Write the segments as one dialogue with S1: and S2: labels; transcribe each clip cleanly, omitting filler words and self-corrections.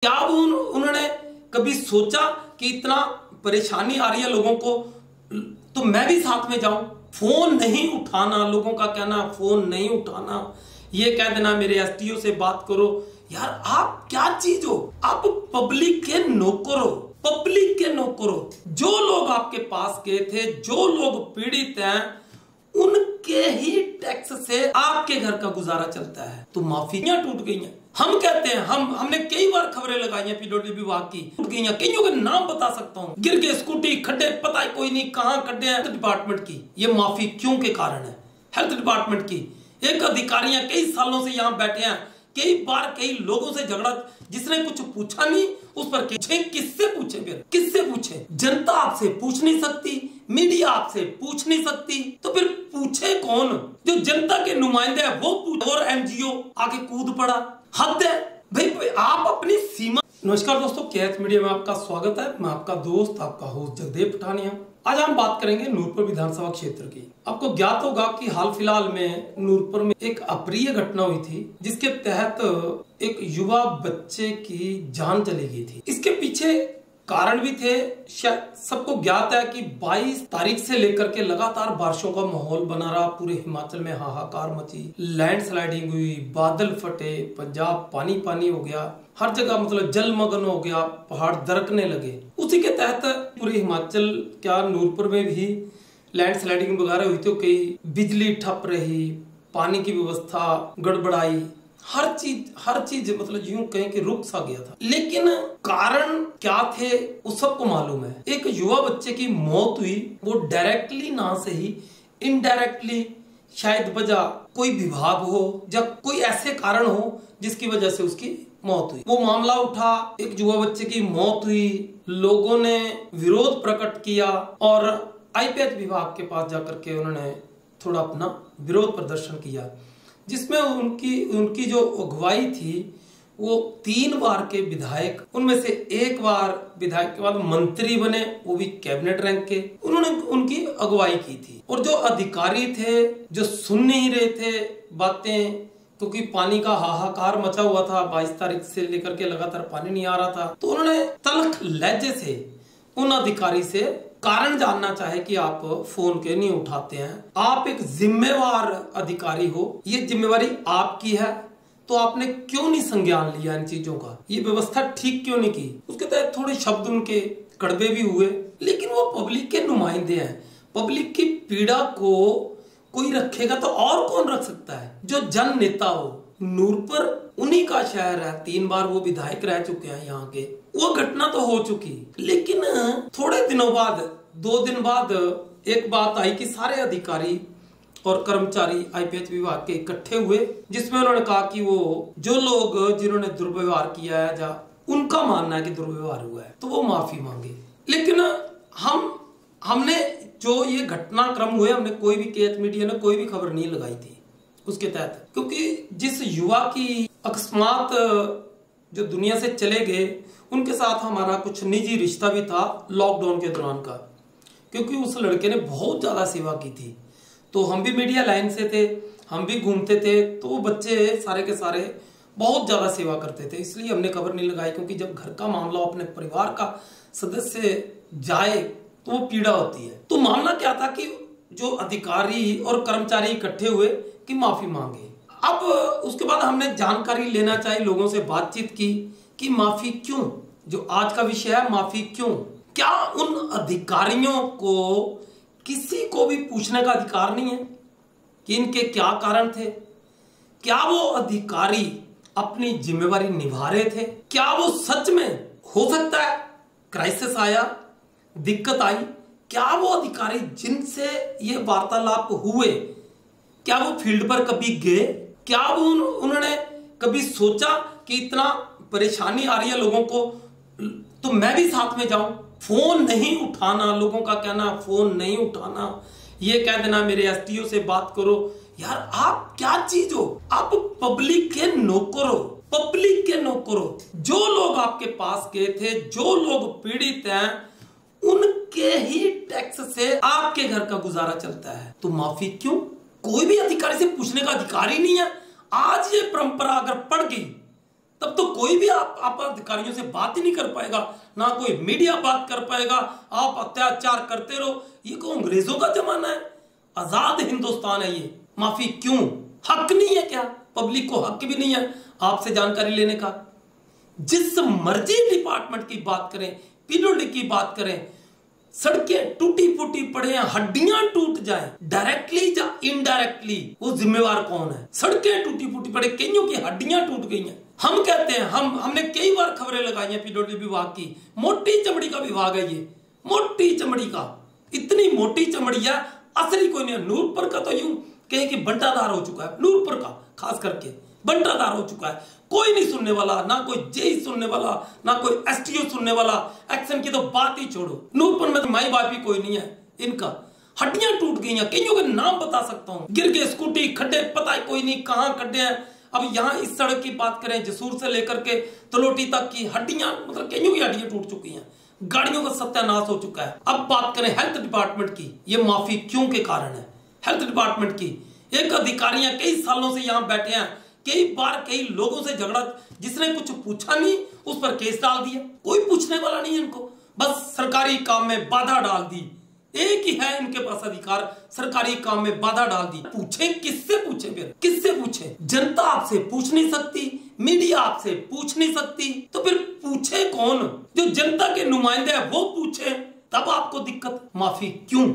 S1: क्या वो उन्होंने कभी सोचा कि इतना परेशानी आ रही है लोगों को तो मैं भी साथ में जाऊं? फोन नहीं उठाना, लोगों का कहना फोन नहीं उठाना, ये कह देना मेरे एसटीओ से बात करो। यार आप क्या चीज हो? आप पब्लिक के नौकर हो, पब्लिक के नौकर हो। जो लोग आपके पास गए थे, जो लोग पीड़ित हैं, उनके ही टैक्स से आपके घर का गुजारा चलता है। तो माफियां टूट गई हैं। हम कहते हैं, हमने कई बार खबरें लगाई हैं पीडब्ल्यूडी विभाग की, टूट गई हैं। कईयों के नाम बता सकता हूं, गिर गए स्कूटी, खड्डे पता ही कोई नहीं कहां खड्डे हैं। हेल्थ डिपार्टमेंट की ये माफी क्यों के कारण है? हेल्थ डिपार्टमेंट की एक अधिकारियां कई सालों से यहां बैठे हैं, कई बार कई लोगों से झगड़ा, जिसने कुछ पूछा नहीं उस पर किससे पूछे? फिर किससे पूछे? जनता आपसे पूछ नहीं सकती, मीडिया आपसे पूछ नहीं सकती, तो फिर पूछे कौन? जो जनता के नुमाइंदे हैं वो पूछे और एनजीओ आके कूद पड़ा। हद है भाई, आप अपनी सीमा। नमस्कार दोस्तों, केएच मीडिया में आपका स्वागत है। मैं आपका दोस्त, आपका होस्ट जगदेव पठानिया। आज हम बात करेंगे नूरपुर विधानसभा क्षेत्र की। आपको ज्ञात होगा कि हाल फिलहाल में नूरपुर में एक अप्रिय घटना हुई थी, जिसके तहत एक युवा बच्चे की जान चली गई थी। इसके पीछे कारण भी थे। शायद सबको ज्ञात है कि 22 तारीख से लेकर के लगातार बारिशों का माहौल बना रहा। पूरे हिमाचल में हाहाकार मची, लैंडस्लाइडिंग हुई, बादल फटे, पंजाब पानी पानी हो गया, हर जगह मतलब जलमग्न हो गया, पहाड़ दरकने लगे। उसी के तहत पूरे हिमाचल क्या नूरपुर में भी लैंडस्लाइडिंग वगैरह हुई, तो कई बिजली ठप रही, पानी की व्यवस्था गड़बड़ाई, हर चीज मतलब यूं कहें कि रुक सा गया था। लेकिन कारण क्या थे वो सबको मालूम है। एक युवा बच्चे की मौत हुई, वो डायरेक्टली ना सही इनडायरेक्टली, शायद वजह कोई विभाग हो या कोई ऐसे कारण हो जिसकी वजह से उसकी मौत हुई। वो मामला उठा, एक युवा बच्चे की मौत हुई, लोगों ने विरोध प्रकट किया और आईपीएच विभाग के पास जाकर के उन्होंने थोड़ा अपना विरोध प्रदर्शन किया, जिसमें उनकी जो अगुवाई थी वो 3 बार के विधायक, उनमें से एक बार विधायक के बाद मंत्री बने, वो भी कैबिनेट रैंक के, उन्होंने उनकी अगुवाई की थी। और जो अधिकारी थे जो सुन नहीं रहे थे बातें, क्योंकि पानी का हाहाकार मचा हुआ था, 22 तारीख से लेकर के लगातार पानी नहीं आ रहा था, तो उन्होंने तल्ख लहजे से उन अधिकारी से कारण जानना चाहे कि आप फोन के नहीं उठाते हैं। आप एक जिम्मेवार अधिकारी हो, ये जिम्मेवारी आपकी है, तो आपने क्यों नहीं संज्ञान लिया इन चीजों का? ये व्यवस्था ठीक क्यों नहीं की? उसके तहत थोड़े शब्द उनके कड़वे भी हुए, लेकिन वो पब्लिक के नुमाइंदे हैं। पब्लिक की पीड़ा को कोई रखेगा तो और कौन रख सकता है? जो जन नेता हो। नूरपुर उन्हीं का शहर है, 3 बार वो विधायक रह चुके हैं यहाँ के। वो घटना तो हो चुकी, लेकिन थोड़े दिनों बाद, 2 दिन बाद एक बात आई कि सारे अधिकारी और कर्मचारी आईपीएच विभाग के इकट्ठे हुए, जिसमें उन्होंने कहा कि वो जो लोग जिन्होंने दुर्व्यवहार किया है या उनका मानना है कि दुर्व्यवहार हुआ है, तो वो माफी मांगे। लेकिन हमने जो ये घटनाक्रम हुए, हमने कोई भी केएच मीडिया ने कोई भी खबर नहीं लगाई थी उसके तहत, क्योंकि जिस युवा की अकस्मात जो दुनिया से चले गए, उनके साथ हमारा कुछ निजी रिश्ता भी था लॉकडाउन के दौरान का, क्योंकि उस लड़के ने बहुत ज्यादा सेवा की थी। तो हम भी मीडिया लाइन से थे, हम भी घूमते थे, तो वो बच्चे सारे के सारे बहुत ज्यादा सेवा करते थे, इसलिए हमने खबर नहीं लगाई। क्योंकि जब घर का मामला अपने परिवार का सदस्य जाए तो वो पीड़ा होती है। तो मामला क्या था कि जो अधिकारी और कर्मचारी इकट्ठे हुए कि माफी मांगे। अब उसके बाद हमने जानकारी लेना चाहिए, लोगों से बातचीत की कि माफी क्यों, जो आज का विषय है, माफी क्यों? क्या उन अधिकारियों को किसी को भी पूछने का अधिकार नहीं है कि इनके क्या कारण थे? क्या वो अधिकारी अपनी जिम्मेवारी निभा रहे थे? क्या वो सच में, हो सकता है क्राइसिस आया, दिक्कत आई, क्या वो अधिकारी जिनसे ये वार्तालाप हुए, क्या वो फील्ड पर कभी गए? क्या वो उन्होंने कभी सोचा कि इतना परेशानी आ रही है लोगों को तो मैं भी साथ में जाऊं? फोन नहीं उठाना, लोगों का कहना फोन नहीं उठाना, ये कह देना मेरे एसटीओ से बात करो। यार आप क्या चीज हो? आप पब्लिक के नौकर हो, पब्लिक के नौकर हो। जो लोग आपके पास गए थे, जो लोग पीड़ित हैं, उनके ही टैक्स से आपके घर का गुजारा चलता है। तो माफी क्यों? कोई भी अधिकारी से पूछने का अधिकार ही नहीं है। आज ये परंपरा अगर पड़ गई तब तो कोई भी आप अधिकारियों से बात ही नहीं कर पाएगा, ना कोई मीडिया बात कर पाएगा। आप अत्याचार करते रहो। ये को अंग्रेजों का जमाना है? आजाद हिंदुस्तान है ये। माफी क्यों? हक नहीं है क्या? पब्लिक को हक भी नहीं है आपसे जानकारी लेने का? जिस मर्जी डिपार्टमेंट की बात करें, पीडब्ल्यूडी की बात करें, सड़कें टूटी फूटी पड़े हैं, हड्डियां टूट जाएं, डायरेक्टली या इनडायरेक्टली वो जिम्मेवार कौन है? सड़कें टूटी फूटी पड़े, कईयों की हड्डियां टूट गई हैं। हम कहते हैं, हमने कई बार खबरें लगाई हैं पीडब्ल्यूडी विभाग की। मोटी चमड़ी का विभाग है ये, मोटी चमड़ी का। इतनी मोटी चमड़ी है, असली कोई नहीं है। नूरपुर का तो यूं कहें कि बंटाधार हो चुका है, नूरपुर का खास करके बंटाधार हो चुका है। कोई नहीं सुनने वाला, ना कोई जेई सुनने वाला, ना कोई एसटीओ सुनने वाला। एक्शन की तो बात ही छोड़ो। नूरपुर में माई बाप ही कोई नहीं है इनका। हड्डियां टूट गई हैं, कईयों के नाम बता सकता हूं। गिर के स्कूटी, खड्डे पता ही कोई नहीं कहां खड्डे हैं। अब यहां इस सड़क की बात करें, जसूर से लेकर के तलोटी तक की हड्डियां, मतलब कईयों की हड्डियां टूट चुकी हैं, गाड़ियों का सत्यानाश हो चुका है। अब बात करें हेल्थ डिपार्टमेंट की, ये माफी क्यों के कारण है? हेल्थ डिपार्टमेंट की एक अधिकारियां कई सालों से यहां बैठे हैं, कई बार कई लोगों से झगड़ा, जिसने कुछ पूछा नहीं उस पर केस डाल दिया। कोई पूछने वाला नहीं है इनको, बस सरकारी काम में बाधा डाल दी। एक ही है इनके पास अधिकार, सरकारी काम में बाधा डाल दी। पूछे किससे? पूछे फिर किससे पूछे? जनता आपसे पूछ नहीं सकती, मीडिया आपसे पूछ नहीं सकती, तो फिर पूछे कौन? जो जनता के नुमाइंदे हैं वो पूछे, तब आपको दिक्कत। माफी क्यों?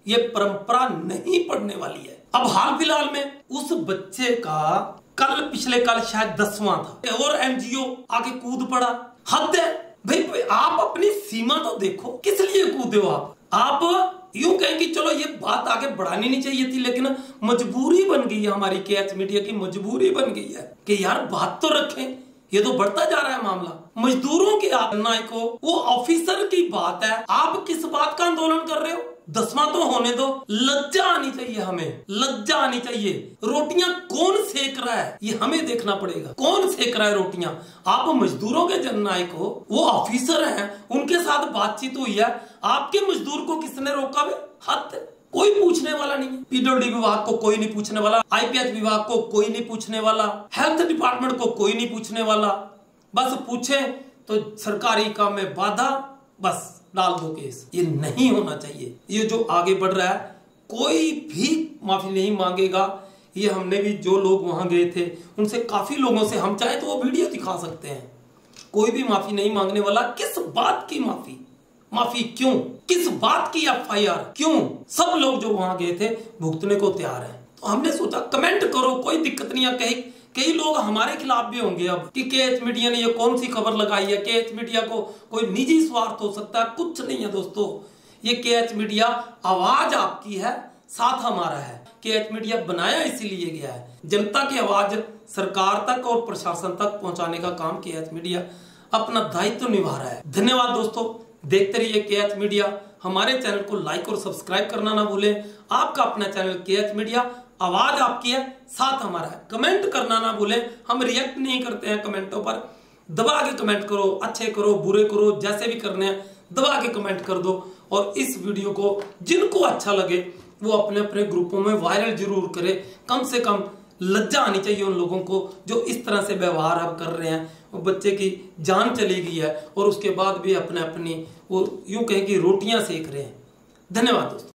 S1: ये परंपरा नहीं पड़ने वाली है। अब हाल फिलहाल में उस बच्चे का पिछले कल शायद 10वां था और एनजीओ आके कूद पड़ा। हद है भाई, आप अपनी सीमा तो देखो। किस लिए कूदे हो आप यूं कहें कि चलो ये बात आगे बढ़ानी नहीं चाहिए थी, लेकिन मजबूरी बन गई है हमारी। केएच मीडिया की मजबूरी बन गई है कि यार बात तो रखें। ये तो बढ़ता जा रहा है मामला। मजदूरों के अन्याय को, वो ऑफिसर की बात है, आप किस बात का आंदोलन कर रहे हो? 10वां तो होने दो। लज्जा आनी चाहिए, हमें लज्जा आनी चाहिए। रोटियां कौन सेक रहा है ये हमें देखना पड़ेगा। कौन सेक रहा है रोटियां? आप मजदूरों के जननायक हो, वो ऑफिसर हैं, उनके साथ बातचीत हुई है। आपके मजदूर को किसने रोका? हद, कोई पूछने वाला नहीं है। पीडब्ल्यूडी विभाग को कोई नहीं पूछने वाला, आईपीएच विभाग को कोई नहीं पूछने वाला, हेल्थ डिपार्टमेंट को कोई नहीं पूछने वाला। बस पूछे तो सरकारी काम में बाधा, बस डाल दो केस। ये नहीं होना चाहिए। ये जो आगे बढ़ रहा है, कोई भी माफी नहीं मांगेगा। ये हमने भी, जो लोग वहां गए थे उनसे, काफी लोगों से हम चाहे तो वो वीडियो दिखा सकते हैं। कोई भी माफी नहीं मांगने वाला। किस बात की माफी? माफी क्यों? किस बात की एफआईआर क्यों? सब लोग जो वहां गए थे भुगतने को तैयार हैं। तो हमने सोचा कमेंट करो, कोई दिक्कत नहीं है। कई लोग हमारे खिलाफ भी होंगे अब कि केएच मीडिया ने ये कौन सी खबर लगाई है, केएच मीडिया को कोई निजी स्वार्थ हो सकता है। कुछ नहीं है दोस्तों, ये केएच मीडिया आवाज आपकी है, साथ हमारा है। केएच मीडिया बनाया इसीलिए गया है, जनता की आवाज सरकार तक और प्रशासन तक पहुंचाने का काम केएच मीडिया अपना दायित्व निभा रहा है। धन्यवाद दोस्तों, देखते रहिए केएच मीडिया। हमारे चैनल को लाइक और सब्सक्राइब करना ना भूलें। आपका अपना चैनल केएच मीडिया, आवाज आपकी है, साथ हमारा है। कमेंट करना ना भूलें, हम रिएक्ट नहीं करते हैं कमेंटों पर। दबा के कमेंट करो, अच्छे करो बुरे करो, जैसे भी करने हैं दबा के कमेंट कर दो। और इस वीडियो को जिनको अच्छा लगे वो अपने अपने ग्रुपों में वायरल जरूर करें। कम से कम लज्जा आनी चाहिए उन लोगों को जो इस तरह से व्यवहार अब कर रहे हैं। वो बच्चे की जान चली गई है और उसके बाद भी अपने अपनी वो यूं कहें कि रोटियां सेक रहे हैं। धन्यवाद दोस्तों।